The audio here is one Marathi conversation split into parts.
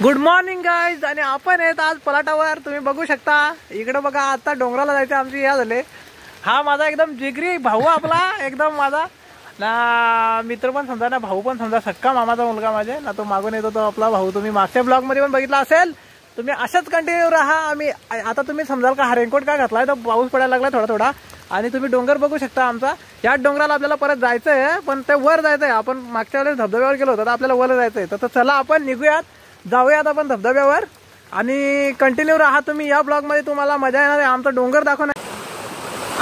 Good morning guys. आणि आपण येत आज पलाटावर. तुम्ही बघू शकता इकडे बघा. आता डोंगराला जायचं आमची या झाले. हा माझा एकदम जिगरी भाऊ आपला, एकदम माझा ना मित्र पण समजा ना भाऊ पण समजा, सक्का मामाचा मुलगा माझे ना. तो मागून येतो तो आपला भाऊ. तुम्ही मागच्या ब्लॉग मध्ये पण बघितला असेल. तुम्ही अशाच कंटिन्यू राहा. आम्ही आता तुम्ही समजाल का हा रेनकोट का घातलाय, तर पाऊस पडायला लागला थोडा थोडा. आणि तुम्ही डोंगर बघू शकता आमचा. या डोंगराला आपल्याला परत जायचं आहे, पण ते वर जायचं आहे. आपण मागच्या वेळेस धबधब्यावर गेलो होतो, तर आपल्याला वर जायचं आहे. तर चला आपण निघूयात, जाऊयात आपण धबधब्यावर. आणि कंटिन्यू राहा तुम्ही या ब्लॉग मध्ये, तुम्हाला मजा येणार आहे. आमचा डोंगर दाखवणार.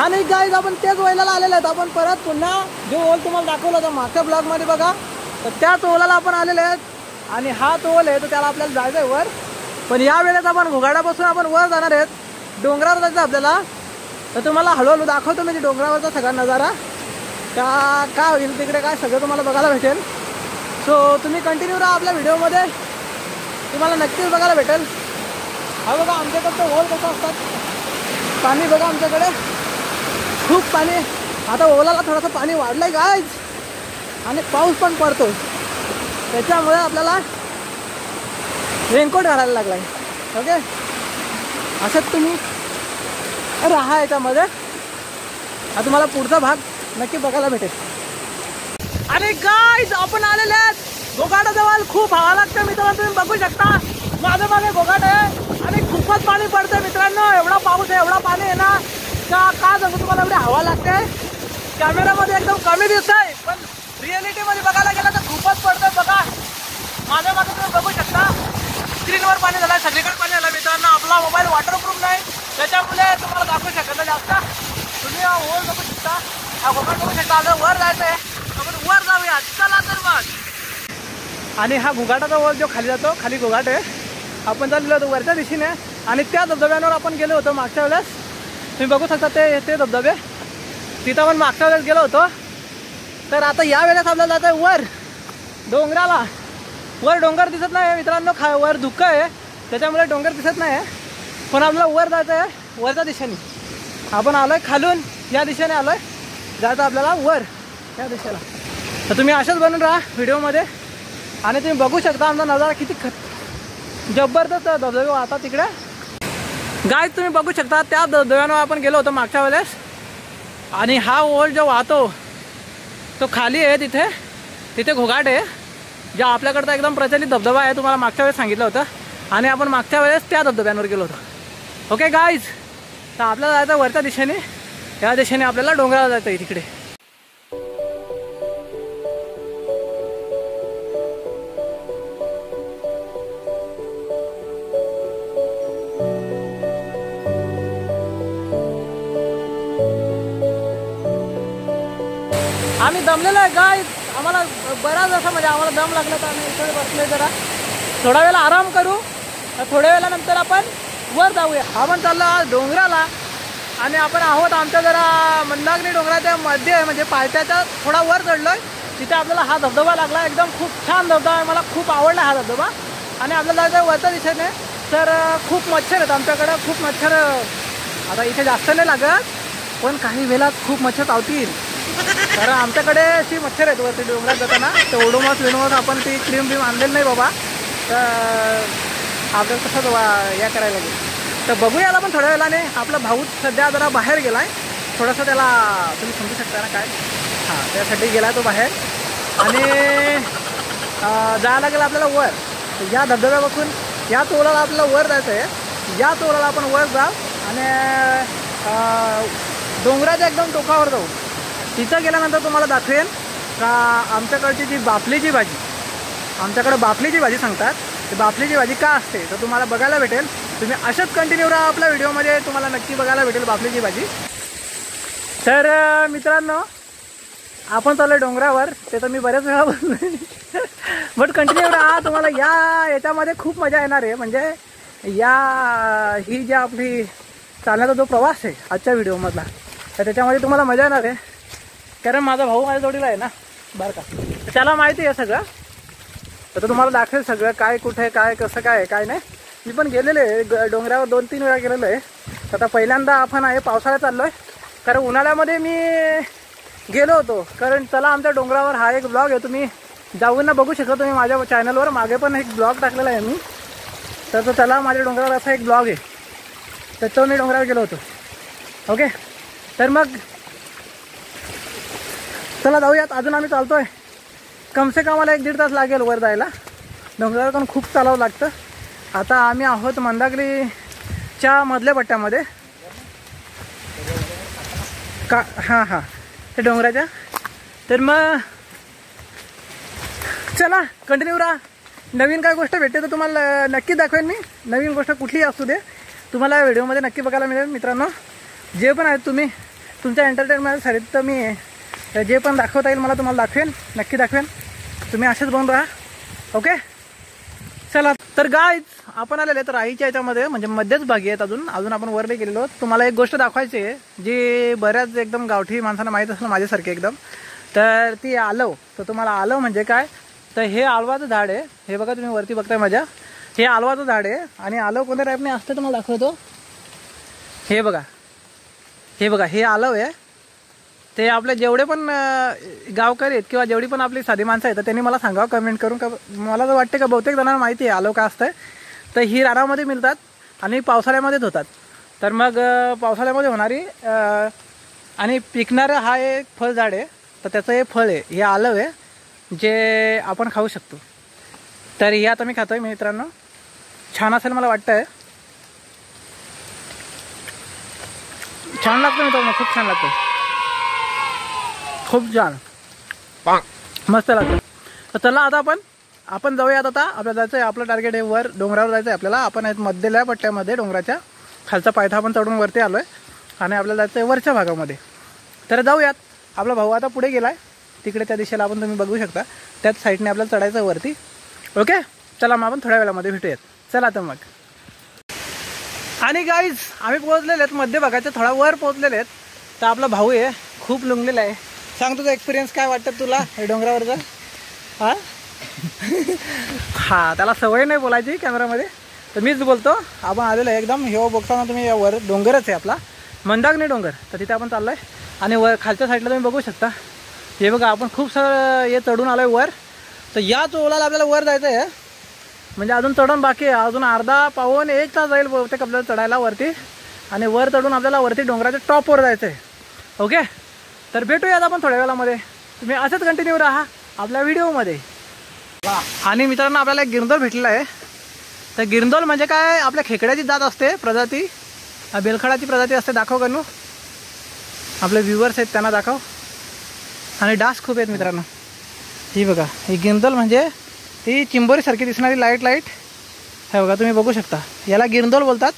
आणि गाईज आपण तेच ओलाला आलेले आहेत. आपण परत पुन्हा जो ओल तुम्हाला दाखवला होता मागच्या ब्लॉग मध्ये बघा, तर त्याच ओलाला आपण आलेले आहेत. आणि हा तो ओल आहे, तर त्याला आपल्याला जायचं आहे वर. पण या वेळेस आपण घोगाड्यापासून आपण वर जाणार आहेत, डोंगरावर जायचं आपल्याला. तर तुम्हाला हळूहळू दाखवतो म्हणजे डोंगरावरचा सगळा नजारा का होईल तिकडे, काय सगळं तुम्हाला बघायला भेटेल. सो तुम्ही कंटिन्यू राहा आपल्या व्हिडिओमध्ये, तुम्हाला नक्कीच बघायला भेटेल. हा बघा आमच्याकडचं ओल कसं असतात. पाणी बघा आमच्याकडे खूप पाणी. आता ओलाला थोडंसं पाणी वाढलंय गाईज, आणि पाऊस पण पडतो, त्याच्यामुळे आपल्याला रेनकोट घालायला लागलाय. ओके, असंच तुम्ही राहा याच्यामध्ये. हा तुम्हाला पुढचा भाग नक्की बघायला भेटेल. आणि गाईज आपण आलेले आहेत घोगाड्याजवळ. खूप हवा लागते मित्रांनो, तुम्ही बघू शकता माझ्या मागे घोगाड आहे आणि खूपच पाणी पडतंय मित्रांनो. एवढा पाऊस आहे, एवढा पाणी आहे ना, का सांगू तुम्हाला, एवढी हवा लागते. कॅमेरामध्ये एकदम कमी दिसतंय, पण रिअलिटी मध्ये बघायला गेलं तर खूपच पडतंय. बघा माझ्या मागे तुम्ही बघू शकता, स्क्रीनवर पाणी झालं, सगळीकडे पाणी झालं मित्रांनो. आपला मोबाईल वॉटरप्रूफ नाही, त्याच्यामुळे तुम्हाला दाखवू शकत नाही जास्त. तुम्ही वर बघू शकता, हा घोगाड बघू शकता. आता वर जायचं आहे, आपण वर जाऊया चला तर मग. आणि हा घोगाटाचा वर जो खाली जातो, खाली घोगाट आहे. आपण चाललेलो होतो वरच्या दिशेने, आणि त्या धबधब्यांवर आपण गेलो होतो मागच्या वेळेस. तुम्ही बघू शकता ते धबधबे, तिथं आपण मागच्या वेळेस गेलो होतो. तर आता या वेळेस आपल्याला जायचं आहे वर डोंगराला. वर डोंगर दिसत नाही मित्रांनो, वर धुकं आहे, त्याच्यामुळे डोंगर दिसत नाही. पण आपल्याला वर जायचं आहे, वरच्या दिशेने. आपण आलोय खालून, या दिशेने आलोय, जायचं आपल्याला वर या दिशेला. तर तुम्ही अशाच बनून राहा व्हिडिओमध्ये. आणि तुम्ही बघू शकता आमचा नजारा किती जबरदस्त धबधबे वाहतात तिकडे. गाईज तुम्ही बघू शकता त्या धबधब्यांवर आपण गेलो होतो मागच्या वेळेस. आणि हा ओल जो वाहतो तो खाली आहे, तिथे घोगाट आहे, जो आपल्याकडचा एकदम प्रचलित धबधबा आहे. तुम्हाला मागच्या वेळेस सांगितलं होतं. आणि आपण मागच्या वेळेस त्या धबधब्यांवर गेलो होतो. ओके गाईज, तर आपल्याला जायचं वरच्या दिशेने, या दिशेने आपल्याला डोंगराला जायचं आहे तिकडे. आम्ही दमलेलो आहे गाईज. आम्हाला बराच असं म्हणजे आम्हाला दम लागला, तर आम्ही इकडे बसलोय. जरा थोडा वेळा आराम करू, थोड्या वेळानंतर आपण वर जाऊया. आपण चाललो आज डोंगराला. आणि आपण आहोत आमच्या जरा मंदाकिनी डोंगराच्या मध्ये, म्हणजे पायथ्याच्या थोडा वर चढलोय. तिथे आपल्याला हा धबधबा लागला, एकदम खूप छान धबधबा आहे, मला खूप आवडला हा धबधबा. आणि आपल्याला जायचं वरच्या दिशेने. तर खूप मच्छर आहेत आमच्याकडं, खूप मच्छर. आता इथे जास्त नाही लागत, पण काही वेळात खूप मच्छर चावतील. कारण आमच्याकडे अशी मच्छर आहेत वरती डोंगरात जाताना. तर ओडोमॉस विनोमॉस आपण ती क्रीम आणलेली नाही बाबा, तर आपल्याला तसंच या करायला लागेल. तर बघूया आपण थोड्या वेळाने. आपला भाऊ सध्या जरा बाहेर गेला आहे, थोडंसं त्याला तुम्ही समजू शकता ना काय, हां त्यासाठी गेला आहे तो बाहेर. आणि जायला लागेल आपल्याला वर. तर या धबधब्यापासून या तोलाला आपल्याला वर जायचं आहे. या तोलाला आपण वर जाऊ आणि डोंगराच्या एकदम टोकावर जाऊ. तिथं गेल्यानंतर तुम्हाला दाखवेन का आमच्याकडची जी बाफलीची भाजी, आमच्याकडं बाफलीची भाजी सांगतात, ती बाफलीची भाजी का असते तर तुम्हाला बघायला भेटेल. तुम्ही अशाच कंटिन्यू राहा आपल्या व्हिडिओमध्ये, तुम्हाला नक्की बघायला भेटेल बाफलीची भाजी. तर मित्रांनो आपण चाललो डोंगरावर, ते तर मी बऱ्याच वेळा बोललो, बट कंटिन्यू राहा. तुम्हाला याच्यामध्ये खूप मजा येणार आहे. म्हणजे ही जी आपली चालण्याचा जो प्रवास आहे आजच्या व्हिडिओमधला, तर त्याच्यामध्ये तुम्हाला मजा येणार आहे. कारण माझा भाऊ माझ्या जोडीला आहे ना बरं का, त्याला माहिती आहे सगळं. तर तुम्हाला दाखवेल सगळं काय कुठे काय कसं काय काय नाही. मी पण गेलेलो आहे डोंगरावर 2-3 वेळा गेलेलो आहे. आता पहिल्यांदा आपण आहे पावसाळ्यात चाललो आहे, कारण उन्हाळ्यामध्ये मी गेलो होतो. कारण चला आमच्या डोंगरावर हा एक ब्लॉग आहे, तुम्ही जाऊन ना बघू शकता तुम्ही माझ्या चॅनलवर. मागे पण एक ब्लॉग टाकलेला आहे मी, तर त्याला माझ्या डोंगरावर असा एक ब्लॉग आहे, त्याच्यावर मी डोंगरावर गेलो होतो. ओके, तर मग चला जाऊयात. अजून आम्ही चालतोय, कमसे कम मला 1-1.5 तास लागेल वर जायला. डोंगरावर पण खूप चालावं लागतं. आता आम्ही आहोत मंदाकलीच्या मधल्या पट्ट्यामध्ये का. हां ते डोंगराच्या. तर मग चला कंटिन्यू राहा. नवीन काय गोष्ट भेटते तर तुम्हाला नक्की दाखवेन मी. नवीन गोष्ट कुठलीही असू दे तुम्हाला या व्हिडिओमध्ये नक्की बघायला मिळेल मित्रांनो. जे पण आहेत तुम्ही तुमच्या एंटरटेनमेंटसाठी तर मी जे पण दाखवता येईल मला तुम्हाला दाखवेन, नक्की दाखवेन. तुम्ही असेच बनून राहा. ओके चला. तर गाईज आपण आलेले तर राहीच्या याच्यामध्ये म्हणजे मध्येच भागी आहेत. अजून आपण वर नाही गेलेलो. तुम्हाला एक गोष्ट दाखवायची आहे जी बऱ्याच एकदम गावठी माणसांना माहीत असेल माझ्यासारखे एकदम. तर ती आलव. तर तुम्हाला आलव म्हणजे काय, तर हे आलवाचं झाड आहे. हे बघा तुम्ही वरती बघताय माझ्या, हे आलवाचं झाड आहे. आणि आलव कोणत्या टाईपने असते तुम्हाला दाखवतो. हे बघा हे आलव आहे. ते आपले जेवढे पण गावकरी आहेत किंवा जेवढी पण आपली साधी माणसं आहेत तर त्यांनी मला सांगावं कमेंट करून. का मला तर वाटते का बहुतेक जणांना माहिती आहे आलव काय असतं. तर ही रानामध्ये मिळतात आणि पावसाळ्यामध्येच होतात. तर मग पावसाळ्यामध्ये होणारी आणि पिकणारं हा एक फळ झाड आहे. तर त्याचं हे फळ आहे, हे आलव आहे जे आपण खाऊ शकतो. तर हे आता मी खातोय मित्रांनो. छान असेल मला वाटतंय. छान लागतं मित्रांनो, खूप छान लागतं, खूप छान मस्त लागतं. तर चला आता आपण जाऊयात. आता आपल्याला जायचं आहे, आपलं टार्गेट आहे वर डोंगरावर जायचं आहे आपल्याला. आपण आहेत मधल्या पट्ट्यामध्ये डोंगराच्या खालचा पायथा आपण चढून वरती आलो आहे आणि आपल्याला जायचं आहे वरच्या भागामध्ये. तर जाऊयात. आपला भाऊ आता पुढे गेला आहे तिकडे त्या दिशेला, आपण तुम्ही बघू शकता त्याच साईडने आपल्याला चढायचं आहे वरती. ओके चला मग आपण थोड्या वेळामध्ये भेटूयात. चला तर मग. आणि गाईज आम्ही पोहोचलेले आहेत मध्य भागाच्या थोडा वर पोहोचलेले आहेत. तर आपला भाऊ आहे खूप लुंगलेला आहे. सांग तुझा एक्सपिरियन्स काय वाटतं तुला हे डोंगरावरचा. हां त्याला सवय नाही बोलायची कॅमेरामध्ये, तर मीच बोलतो. आपण आलेलो आहे एकदम हे बघताना तुम्ही वर डोंगरच आहे आपला मंदाकनी डोंगर. तर तिथे आपण चाललो आहे आणि वर खालच्या साईडला तुम्ही बघू शकता. हे बघा आपण खूप सारं हे चढून आलो आहे वर. तर याच ओलाला आपल्याला वर जायचं आहे. म्हणजे अजून चढून बाकी आहे, अजून अर्धा पाऊण 1 तास जाईल बहुतेक आपल्याला चढायला वरती. आणि वर चढून आपल्याला वरती डोंगराच्या टॉपवर जायचं आहे. ओके तर भेटूयात आपण थोड्या वेळामध्ये. तुम्ही असंच कंटिन्यू राहा आपल्या व्हिडिओमध्ये. आणि मित्रांनो आपल्याला एक गिरंदोल भेटलेला आहे. तर गिरंदोल म्हणजे काय, आपल्या खेकड्याची जात असते प्रजाती, बेलखडाची प्रजाती असते. दाखव करू आपले व्ह्युअर्स आहेत त्यांना दाखव. आणि डास खूप आहेत मित्रांनो. ही बघा ही गिरंदोल म्हणजे ती चिंबोरीसारखी दिसणारी लाईट हे बघा तुम्ही बघू शकता. याला गिरंदोल बोलतात.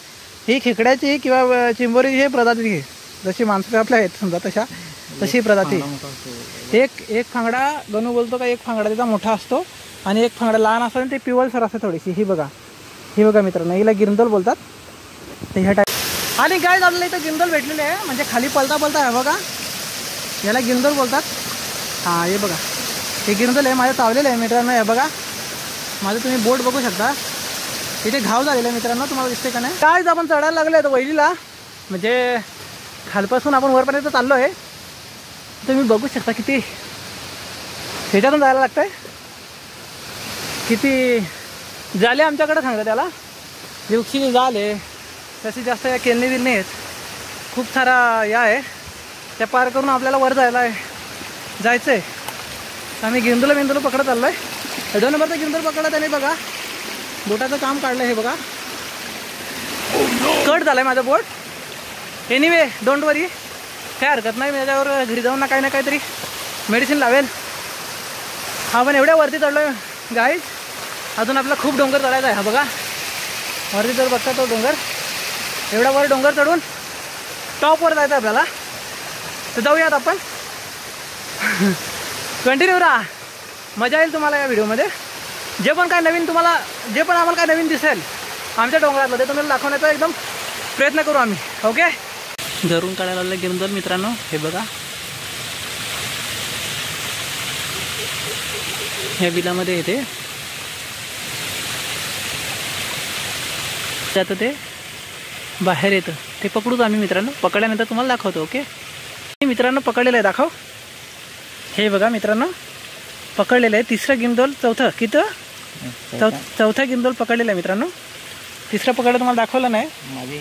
ही खेकड्याची किंवा चिंबोरी हे प्रजाती आहे, जशी माणसं आपल्या आहेत समजा तशी प्रजाती. एक फांगडा गणू बोलतो का, एक फांगडा त्याचा मोठा असतो आणि एक फांगडा लहान असतो आणि ते पिवळसर असते थोडीशी. ही बघा मित्रांनो हिला गिरंदोल बोलतात. तर ह्या टाईप. आणि काय झालेलं इथं गिरंदोल भेटलेले आहे म्हणजे खाली पलता आहे बघा, याला गिरंदोल बोलतात. हां हे बघा हे गिरंदोल आहे माझ्या चावलेलं आहे मित्रांनो. हे बघा माझं तुम्ही बोट बघू शकता, इथे घाव झालेला आहे मित्रांनो, तुम्हाला दिसते का नाही. काय आपण चढायला लागलो आहे वैलीला, म्हणजे खालपासून आपण वरपर्यंत चाललो आहे. तुम्ही बघू शकता किती ह्याच्यातून जायला लागतं आहे. किती जाले आमच्याकडे सांगतात त्याला, दिवशी जाल आहे तशी जास्त या केलनी बिलनी आहेत. खूप सारा या आहे त्या पार करून आपल्याला वर जायचं आहे. आम्ही गिरंदोल पकडत चाललो आहे. 2 नंबरचा गिरंदोल पकडला त्याने बघा, बोटाचं काम काढलं. हे बघा कट झालं आहे माझं बोट. एनिवे डोंट वरी, काय हरकत नाही. मी त्याच्यावर घरी जाऊन ना काहीतरी मेडिसिन लावेल. आपण एवढ्या वरती चढलो आहे गाईज, अजून आपला खूप डोंगर चढायचा आहे. हा बघा वरती जर बघता तो डोंगर, एवढा वर डोंगर चढून टॉपवर जायचं आपल्याला. तर जाऊयात आपण. कंटिन्यू राहा, मजा येईल तुम्हाला या व्हिडिओमध्ये. जे पण आम्हाला काय नवीन दिसेल आमच्या डोंगरातलं ते तुम्हाला दाखवण्याचा एकदम प्रयत्न करू आम्ही. ओके घरून काढायला आलेलं गिरंदोल मित्रांनो. हे बघा ह्या बिलामध्ये येते त्याचं ते बाहेर येतं. ते पकडूच आम्ही मित्रांनो. पकडल्यानंतर तुम्हाला दाखवतो. ओके मित्रांनो पकडलेलं आहे, दाखव. हे बघा मित्रांनो पकडलेलं आहे. 3रं गिरंदोल, चौथा गिरंदोल पकडलेलं आहे मित्रांनो. तिसरा पकड तुम्हाला दाखवलं नाही. माझी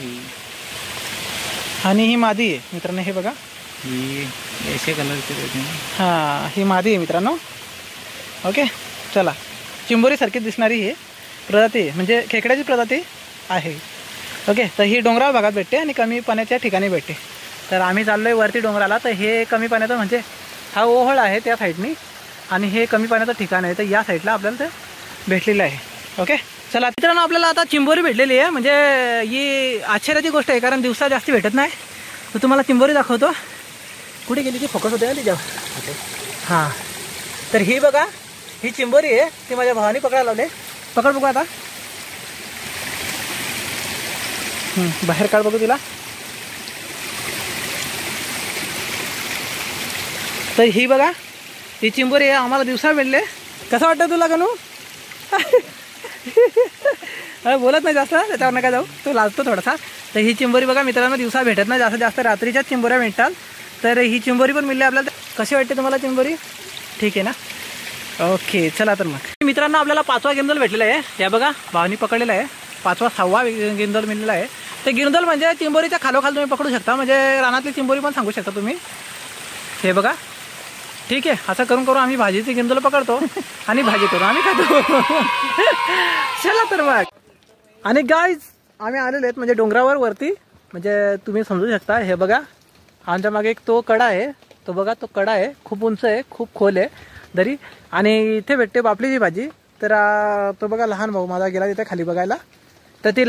आणि ही मादी आहे मित्रांनो. हे बघा ही ऐसे कलरची होती ना. हां ही मादी आहे मित्रांनो. ओके चला. चिंबोरी सारखीच दिसणारी ही प्रजाती आहे, म्हणजे खेकड्याची प्रजाती आहे. ओके तर ही डोंगराळ भागात भेटते आणि कमी पाण्याच्या ठिकाणी भेटते. तर आम्ही चाललो आहे वरती डोंगराला. तर हे कमी पाण्याचं म्हणजे हा ओहळ आहे त्या साईडनी आणि हे कमी पाण्याचं ठिकाण आहे. तर या साईडला आपल्याला ते भेटलेलं आहे. ओके चला मित्रांनो आपल्याला आता चिंबोरी भेटलेली आहे. म्हणजे ही आश्चर्याची गोष्ट आहे कारण दिवसा जास्त भेटत नाही. तर तुम्हाला चिंबोरी दाखवतो. कुठे गेली ती फोकस होते ती जेव्हा. हां तर ही बघा ही चिंबोरी आहे. ती माझ्या भावाने पकडायला लावले. पकड बघू आता. बाहेर काढ बघू तिला. तर ही बघा ही चिंबोरी आहे. आम्हाला दिवसा भेटले. कसं वाटतं तुला गणू? बोलत नाही जास्त त्याच्यावर नका जाऊ. तो लाजतो थोडासा. तर ही चिंबोरी बघा मित्रांनो दिवसा भेटत नाही. जास्त जास्त रात्रीच्याच चिंबोऱ्या भेटतात. तर ही चिंबोरी पण मिळली आपल्याला. कशी वाटते तुम्हाला चिंबोरी? ठीक आहे ना. ओके चला तर मग मित्रांनो आपल्याला 5वा गिरदल भेटलेला आहे. या बघा भावानी पकडलेला आहे. 5वा 6वा गिरदल मिळलेला आहे. ते गिरदल म्हणजे चिंबोरीच्या खालोखाल तुम्ही पकडू शकता. म्हणजे रानातली चिंबोरी पण सांगू शकता तुम्ही. हे बघा ठीक आहे. असं करून करून आम्ही भाजीची गिरदल पकडतो आणि भाजी करून आम्ही खातो. चला तर मग. आणि गाईज आम्ही आलेलो आहेत म्हणजे डोंगरावर वरती. म्हणजे तुम्ही समजू शकता. हे बघा आमच्या मागे एक तो कडा आहे. तो बघा तो कडा आहे. खूप उंच आहे खूप खोल आहे दरी. आणि इथे भेटते बापलीची भाजी. तर तो बघा लहान भाऊ माझा गेला तिथे खाली बघायला. तर ती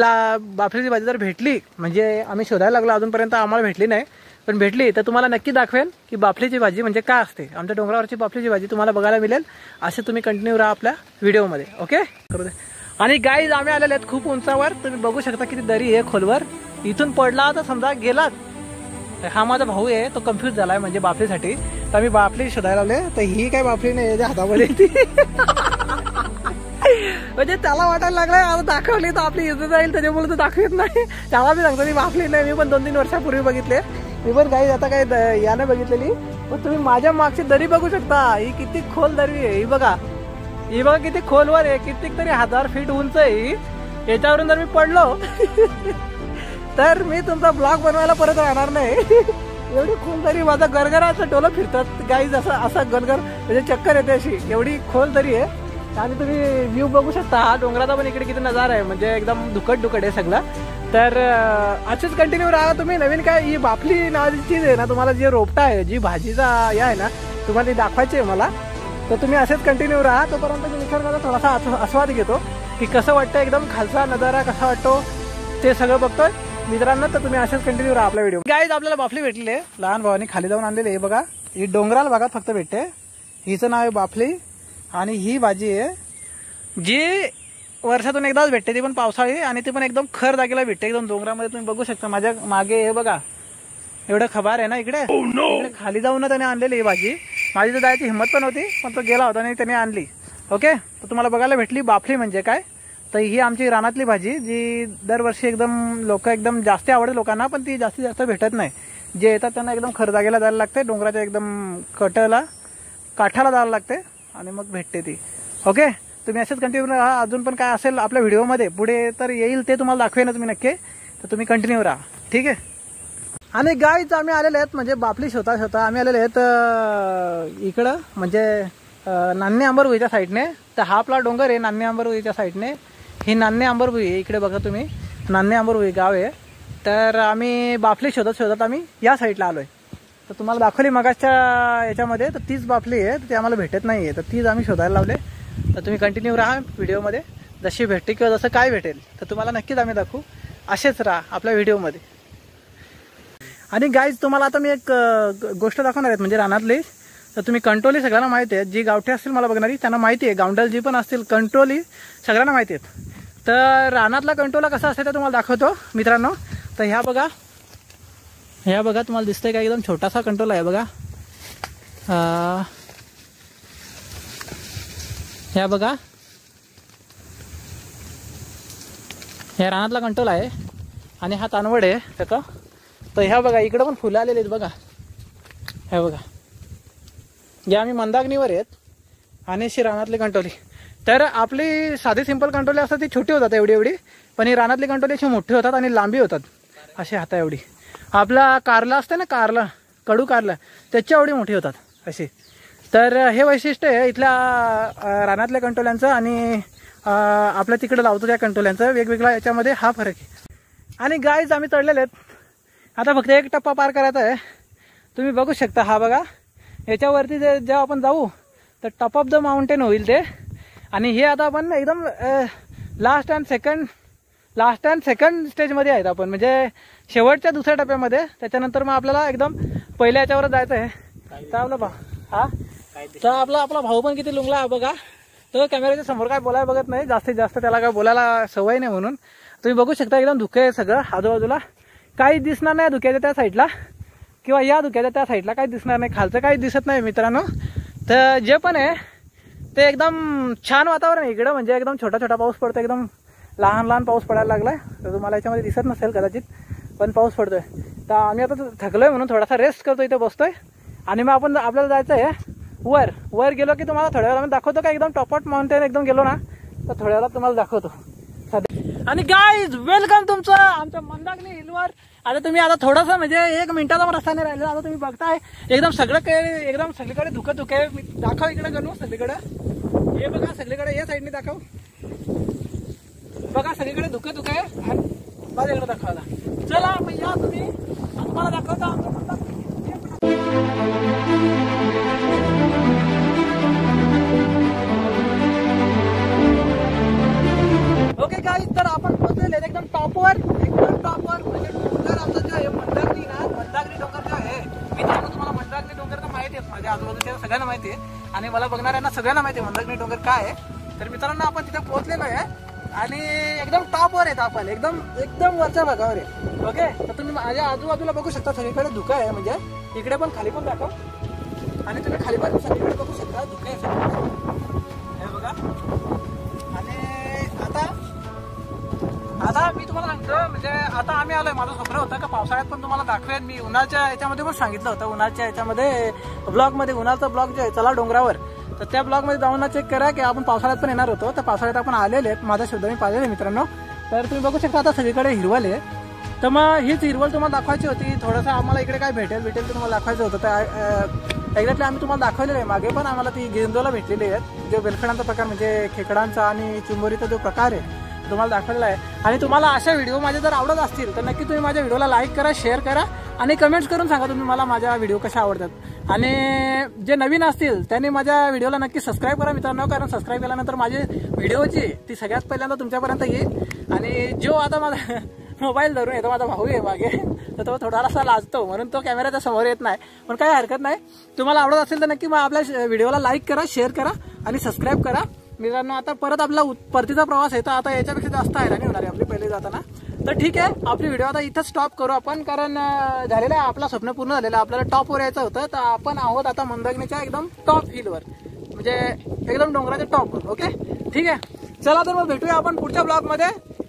बापलीची भाजी जर भेटली म्हणजे आम्ही शोधायला लागलो अजूनपर्यंत आम्हाला भेटली नाही. पण भेटली तर तुम्हाला नक्की दाखवेल की बापलीची भाजी म्हणजे काय असते. आमच्या डोंगरावरची बापलीची भाजी तुम्हाला बघायला मिळेल. असे तुम्ही कंटिन्यू राहा आपल्या व्हिडिओमध्ये. ओके करू दे. आणि गाईज आम्ही आलेले आहेत खूप उंचावर. तुम्ही बघू शकता किती दरी आहे खोलवर. इथून पडला तर समजा गेलात. हा माझा भाऊ आहे तो कन्फ्यूज झालाय म्हणजे बापलीसाठी. तर आम्ही बापली शोधायला लावले. तर ही काय बापली नाही याच्या हातामध्ये ती. म्हणजे त्याला वाटायला लागलाय आता दाखवली तर आपली इज्जत जाईल त्याच्यामुळे तो दाखवत नाही. त्याला मी सांगतो ती बापली नाही. मी पण 2-3 वर्षापूर्वी बघितले. मी पण काही आता काही याने बघितलेली. पण तुम्ही माझ्या मागची दरी बघू शकता. ही किती खोल दरी आहे. ही बघा किती खोलवर आहे. कितीक तरी 1000 फीट उंच आहे. याच्यावरून जर मी पडलो तर मी तुमचा ब्लॉग बनवायला परत राहणार नाही. एवढी खोल दरी. माझा गरगराचं डोलं फिरतात गाईज. असं गरगर म्हणजे चक्कर येते अशी. एवढी खोल दरी आहे. आणि तुम्ही व्ह्यू बघू शकता. हा डोंगराचा पण इकडे किती नजारा आहे. म्हणजे एकदम दुकट आहे सगळं. तर असेच कंटिन्यू राहा तुम्ही. नवीन काय ही बापली नावाची चीज आहे ना. तुम्हाला जे रोपटा आहे जी भाजीचा या आहे ना तुम्हाला ती दाखवायची आहे मला. तर तुम्ही असेच कंटिन्यू राहा. तोपर्यंत मी निसर्गाचा थोडासा आस्वाद घेतो की कसं वाटतं एकदम खालचा नजारा कसा वाटतो ते सगळं बघतोय मित्रांनो. तर तुम्ही असेच कंटिन्यू राहा आपल्या व्हिडिओ. गाईज आपल्याला बापली भेटली आहे. लहान भावानी खाली जाऊन आणलेली आहे. बघा ही डोंगराळ भागात फक्त भेटते. हिचं नाव आहे बापली. आणि ही भाजी आहे जी वर्षातून एकदाच भेटते. ती पण पावसाळी. आणि ती पण एकदम खर जागेला भेटते. एकदम डोंगरामध्ये तुम्ही बघू शकता. माझ्या मागे हे बघा एवढं खबार आहे ना इकडे. इकडे खाली जाऊन त्याने आणलेली ही भाजी. माझी तर जायची हिंमत पण होती पण तो गेला होता आणि त्याने आणली. ओके तर तुम्हाला बघायला भेटली बापली म्हणजे काय. तर ही आमची रानातली भाजी जी दरवर्षी एकदम जास्त आवडते लोकांना. पण ती जास्तीत जास्त भेटत नाही. जे येतात त्यांना एकदम खर जागेला जायला लागते. डोंगराच्या एकदम काठाला जायला लागते आणि मग भेटते ती. ओके तुम्ही असेच कंटिन्यू राहा. अजून पण काय असेल आपल्या व्हिडिओमध्ये पुढे तर येईल ते तुम्हाला दाखवेनच मी नक्की. तर तुम्ही कंटिन्यू राहा. ठीक आहे. आणि गाईज आम्ही आलेले आहेत म्हणजे बापली शोधा आम्ही आलेले आहेत इकडं म्हणजे नान्हे अंबरभुईच्या साईडने. तर हा आपला डोंगर आहे नान्हे अंबरभुईच्या साईडने. ही नान्हे अंबरभुई आहे. इकडे बघा तुम्ही नान्हे अंबरभुई गाव आहे. तर आम्ही बापली शोधत आम्ही या साईडला आलोय. तर तुम्हाला दाखवली मगाच्या याच्यामध्ये. तर तीच बापली आहे. तर ती आम्हाला भेटत नाही आहे. तर तीच आम्ही शोधायला लावले. तर तुम्ही कंटिन्यू राहा व्हिडिओमध्ये. जशी भेटते किंवा जसं काय भेटेल तर तुम्हाला नक्कीच आम्ही दाखवू. असेच राहा आपल्या व्हिडिओमध्ये. आणि गाईज तुम्हाला आता मी एक गोष्ट दाखवणार आहे म्हणजे रानातली. तर तुम्ही कंट्रोली सगळ्यांना माहिती आहे. जी गावठी असतील मला बघणारी त्यांना माहिती आहे. गावंडल जी पण असतील कंट्रोली सगळ्यांना माहिती आहेत. तर रानातला कंट्रोला कसा असते ते तुम्हाला दाखवतो मित्रांनो. तर ह्या बघा तुम्हाला दिसतंय का एकदम छोटासा कंट्रोल आहे बघा. ह्या बघा ह्या रानातला कंट्रोल आहे. आणि हा तानवड आहे त्याचा. तर ह्या बघा इकडं पण फुलं आलेली आहेत बघा. ह्या बघा या आम्ही मंदाग्नीवर आहेत. आणि अशी रानातली कंट्रोली. तर आपली साधी सिंपल कंटोले असतात ती छोटी होतात एवढी एवढी, पण ही रानातली कंटोले अशी मोठी होतात आणि लांबी होतात अशी हाता एवढी. आपला कारला असते ना, कारला कडू कारला त्याच्या एवढी मोठी होतात अशी. तर हे वैशिष्ट्य आहे इथल्या रानातल्या कंटोल्यांचं आणि आपल्या तिकडे लावतो त्या कंटोल्यांचं वेगवेगळा याच्यामध्ये हा फरक आहे. आणि गाईज आम्ही चढलेले आहेत. आता फक्त एक टप्पा पार करायचा आहे. तुम्ही बघू शकता हा बघा, याच्यावरती जेव्हा आपण जाऊ तर टॉप ऑफ द माउंटेन होईल ते. आणि हे आता आपण एकदम लास्ट अँड सेकंड स्टेजमध्ये आहेत आपण, म्हणजे शेवटच्या दुसऱ्या टप्प्यामध्ये. त्याच्यानंतर मग आपल्याला एकदम पहिल्या याच्यावर जायचं आहे. तर आपला हा तर आपला भाऊ पण किती लुंगला आहे बघा. तो कॅमेऱ्याच्या समोर काय बोलायला बघत नाही जास्तीत जास्त, त्याला काय बोलायला सवय नाही म्हणून. तुम्ही बघू शकता एकदम धुके आहे सगळं आजूबाजूला, काहीच दिसणार नाही धुक्याच्या त्या साईडला किंवा या धुक्याच्या त्या साईडला काही दिसणार नाही, खालचं काही दिसत नाही मित्रांनो. तर जे पण आहे ते एकदम छान वातावरण आहे इकडं, म्हणजे एकदम छोटा छोटा पाऊस पडतो, एकदम लहान लहान पाऊस पडायला लागलाय. तर तुम्हाला याच्यामध्ये दिसत नसेल कदाचित, पण पाऊस पडतोय. तर आम्ही आता थकलोय म्हणून थोडासा रेस्ट करतो, इथे बसतोय. आणि मग आपल्याला जायचं आहे वर गेलो की तुम्हाला थोड्या वेळा दाखवतो का एकदम टॉप ऑफ माउंटेन एकदम गेलो ना तर थोड्या वेळा तुम्हाला दाखवतो. आणि गाईज वेलकम तुमचं आमच्या मंदाकिनी हिलवर. आता तुम्ही आता थोडंसं म्हणजे 1 मिनिटाचा रस्ता नाही राहिला. आता तुम्ही बघताय एकदम सगळीकडे धुकं आहे. दाखव इकडे गणू सगळीकडे, हे बघा सगळीकडे या साईडने दाखव बघा, सगळीकडे धुकं आहे. आणि माझ्या इकडे दाखवायला चला मग या तुम्ही, तुम्हाला दाखवता आमचं मंदाकिनी. ओके गाईज, तर आपण पोहोचलेले एकदम टॉपवर म्हणजे डोंगर आमचा जो आहे मंदाकिनी डोंगर जो आहे मित्रांनो. तुम्हाला मंदाकिनी डोंगर तर माहिती आहे, माझ्या आजूबाजूच्या सगळ्यांना माहिती आहे आणि मला बघणाऱ्यांना सगळ्यांना माहिती आहे मंदाकिनी डोंगर काय आहे. तर मित्रांनो आपण तिथे पोहोचलेलो आहे आणि एकदम टॉपवर आहेत आपण, एकदम वरच्या भागावर आहे. ओके, तर तुम्ही माझ्या आजूबाजूला बघू शकता सगळीकडे धुकं आहे, म्हणजे इकडे पण खाली पण दाखव. आणि तुम्ही खाली पण सगळीकडे बघू शकता धुकं आहे सगळीकडे, हे बघा. आणि आता मी तुम्हाला सांगतो, म्हणजे आता आम्ही आलोय, माझं स्वप्न होतं का पावसाळ्यात पण तुम्हाला दाखवेन. मी उन्हाळ्याच्या याच्यामध्ये पण सांगितलं होतं, उन्हाळ्याच्या याच्यामध्ये ब्लॉगमध्ये, उन्हाळ्याचा ब्लॉग जो आहे चला डोंगरावर, तर त्या ब्लॉगमध्ये जाऊन चेक करा की आपण पावसाळ्यात पण येणार होतो. तर पावसाळ्यात आपण आलेले आहेत, माझा शब्द मी पाहिलेले मित्रांनो. तर तुम्ही बघू शकता आता सगळीकडे हिरवळ आहे. तर मग हीच हिरवळ तुम्हाला दाखवायची होती. थोडंसं आम्हाला इकडे काय भेटेल तुम्हाला दाखवायचं होतं. तर एक्झॅक्टली आम्ही तुम्हाला दाखवलेलं आहे. मागे पण आम्हाला ती गिरंदोला भेटलेली आहेत, जो बेलखडांचा प्रकार म्हणजे खेकडांचा आणि चिंबोरीचा जो प्रकार आहे तुम्हाला दाखवलेला आहे. आणि तुम्हाला अशा व्हिडिओ माझे जर आवडत असतील तर नक्की तुम्ही माझ्या व्हिडिओला लाईक करा, शेअर करा आणि कमेंट्स करून सांगा तुम्ही मला माझ्या व्हिडिओ कशा आवडतात. आणि जे नवीन असतील त्यांनी माझ्या व्हिडिओला नक्की सबस्क्राईब करा मित्रांनो, कारण सबस्क्राईब केल्यानंतर माझी व्हिडिओची ती सगळ्यात पहिल्यांदा तुमच्यापर्यंत येईल. आणि जो आता माझा मोबाईल धरून येतो, माझा भाऊ आहे मागे, तर तो थोडासा लाजतो म्हणून तो कॅमेऱ्याच्या समोर येत नाही, पण काही हरकत नाही. तुम्हाला आवडत असेल तर नक्की आपल्या व्हिडिओला लाईक करा, शेअर करा आणि सबस्क्राईब करा मित्रांनो. आता परत आपला परतीचा प्रवास आहे, तर आता याच्यापेक्षा जास्त हैराणी होणार आहे आपली पहिले जाताना. तर ठीक आहे, आपली व्हिडिओ आता इथं स्टॉप करू आपण, कारण झालेलं आहे आपला स्वप्न पूर्ण झालेलं आहे. आपल्याला टॉपवर यायचं होतं, तर आपण आहोत आता मंदाकिनीच्या एकदम टॉप हिलवर, म्हणजे एकदम डोंगराच्या टॉपवर. ओके ठीक आहे, चला तर मग भेटूया आपण पुढच्या ब्लॉगमध्ये.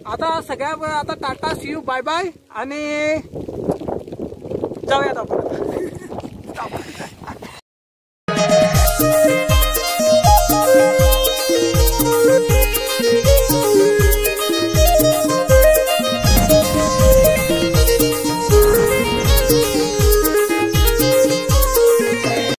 आता tata, see you, bye bye आणि जाऊयात आपण.